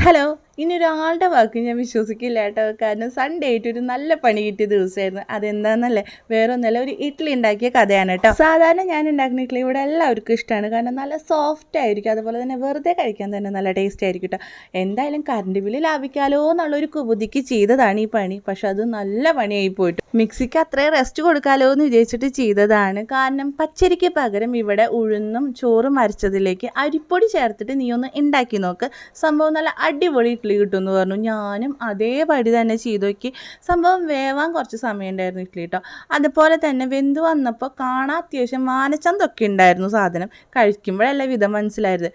Hello, ഇനി ഒരാളുടെ വാക്ക് ഞാൻ വിശ്വസിക്കില്ല കേട്ടോ. കാരണം സൺഡേ ആയിട്ട് ഒരു നല്ല പണി കിട്ടിയ ദിവസമായിരുന്നു. അതെന്താണെന്നല്ലേ, വേറെ ഒന്നല്ല, ഒരു ഇഡ്ഡലി ഉണ്ടാക്കിയ കഥയാണ് കേട്ടോ. സാധാരണ ഞാൻ ഉണ്ടാക്കുന്ന ഇഡ്ഡലി ഇവിടെ എല്ലാവർക്കും ഇഷ്ടമാണ്. കാരണം നല്ല സോഫ്റ്റ് ആയിരിക്കും, അതുപോലെ തന്നെ വെറുതെ കഴിക്കാൻ തന്നെ നല്ല ടേസ്റ്റ് ആയിരിക്കും കേട്ടോ. എന്തായാലും കറണ്ട് ബില്ല് ലാഭിക്കാലോ എന്നുള്ളൊരു കുബുദ്ധിക്ക് ചെയ്തതാണ് ഈ പണി. പക്ഷെ അത് നല്ല പണിയായി പോയിട്ട് മിക്സിക്ക് അത്രയും റെസ്റ്റ് കൊടുക്കാലോ എന്ന് വിചാരിച്ചിട്ട് ചെയ്തതാണ്. കാരണം പച്ചരിക്ക് പകരം ഇവിടെ ഉഴുന്നും ചോറും അരച്ചതിലേക്ക് അരിപ്പൊടി ചേർത്തിട്ട് നീ ഒന്ന് ഉണ്ടാക്കി നോക്ക്, സംഭവം നല്ല അടിപൊളി ഇഡ്ഡലി കിട്ടുമെന്ന് പറഞ്ഞു. ഞാനും അതേപടി തന്നെ ചെയ്തു നോക്കി. സംഭവം വേവാൻ കുറച്ച് സമയം ഉണ്ടായിരുന്നു ഇഡ്ഡലി കേട്ടോ. അതുപോലെ തന്നെ വെന്ത് വന്നപ്പോൾ കാണാൻ അത്യാവശ്യം മാനച്ചന്തൊക്കെ ഉണ്ടായിരുന്നു. സാധനം കഴിക്കുമ്പോഴല്ല വിധം മനസ്സിലായത്.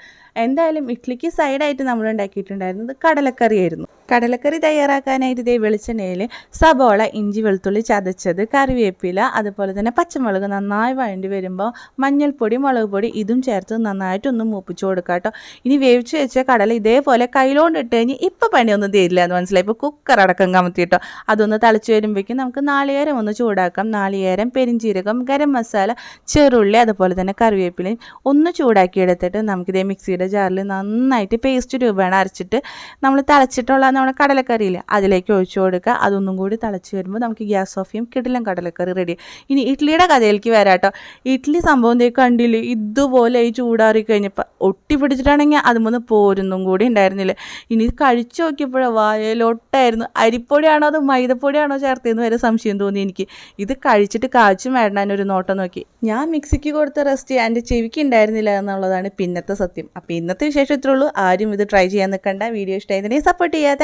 എന്തായാലും ഇഡ്ഡലിക്ക് സൈഡായിട്ട് നമ്മൾ ഉണ്ടാക്കിയിട്ടുണ്ടായിരുന്നത് കടലക്കറിയായിരുന്നു. കടലക്കറി തയ്യാറാക്കാനായിട്ട് ഇതേ വെളിച്ചെണ്ണയിൽ സബോള, ഇഞ്ചി, വെളുത്തുള്ളി ചതച്ചത്, കറിവേപ്പില, അതുപോലെ തന്നെ പച്ചമുളക് നന്നായി വഴണ്ടി വരുമ്പോൾ മഞ്ഞൾപ്പൊടി, മുളക് പൊടി ഇതും ചേർത്ത് നന്നായിട്ടൊന്ന് മൂപ്പിച്ച് കൊടുക്കുക കേട്ടോ. ഇനി വേവിച്ച് വെച്ച കടല ഇതേപോലെ കയ്യിലോണ്ട് ഇട്ട് കഴിഞ്ഞ് ഇപ്പോൾ പണിയൊന്നും തരില്ല എന്ന് മനസ്സിലായി. ഇപ്പോൾ കുക്കർ അടക്കം കമത്തി കേട്ടോ. അതൊന്ന് തിളച്ച് വരുമ്പോഴേക്കും നമുക്ക് നാളികേരം ഒന്ന് ചൂടാക്കാം. നാളികേരം, പെരിഞ്ചീരകം, ഗരം മസാല, ചെറുള്ളി, അതുപോലെ തന്നെ കറിവേപ്പിലയും ഒന്ന് ചൂടാക്കി എടുത്തിട്ട് നമുക്കിതേ മിക്സിയുടെ ജാറിൽ നന്നായിട്ട് പേസ്റ്റ് രൂപേണ അരച്ചിട്ട് നമ്മൾ തിളച്ചിട്ടുള്ള നമ്മുടെ കടലക്കറിയില്ലേ അതിലേക്ക് ഒഴിച്ചു കൊടുക്കുക. അതൊന്നും കൂടി തിളച്ച് വരുമ്പോൾ നമുക്ക് ഗ്യാസ് ഓഫ് ചെയ്യും. കിടിലൻ കടലക്കറി റെഡി. ഇനി ഇഡ്ഡലിയുടെ കഥയിലേക്ക് വരാം കേട്ടോ. ഇഡ്ഡലി സംഭവം കണ്ടില്ലേ, ഇതുപോലെ ഈ ചൂടാറി കഴിഞ്ഞപ്പോൾ ഒട്ടി പിടിച്ചിട്ടാണെങ്കിൽ അതുമൊന്ന് പോരുന്നും കൂടി ഉണ്ടായിരുന്നില്ല. ഇനി കഴിച്ചു നോക്കിയപ്പോഴോ വായയിലൊട്ടായിരുന്നു. അരിപ്പൊടിയാണോ അത് മൈദപ്പൊടിയാണോ ചേർത്തതെന്ന് വരെ സംശയം തോന്നി എനിക്ക്. ഇത് കഴിച്ചിട്ട് കാച്ചും വേണ്ടാനൊരു നോട്ടം നോക്കി. ഞാൻ മിക്സിക്ക് കൊടുത്ത റെസ്റ്റ് എൻ്റെ ചെവിക്ക് ഉണ്ടായിരുന്നില്ല എന്നുള്ളതാണ് പിന്നത്തെ സത്യം. അപ്പോൾ ഇന്നത്തെ വിശേഷം ഇത്രേ ഉള്ളൂ. ആരും ഇത് ട്രൈ ചെയ്യാൻ നിൽക്കണ്ട. വീഡിയോ ഇഷ്ടമായതിനെ സപ്പോർട്ട് ചെയ്യാതെ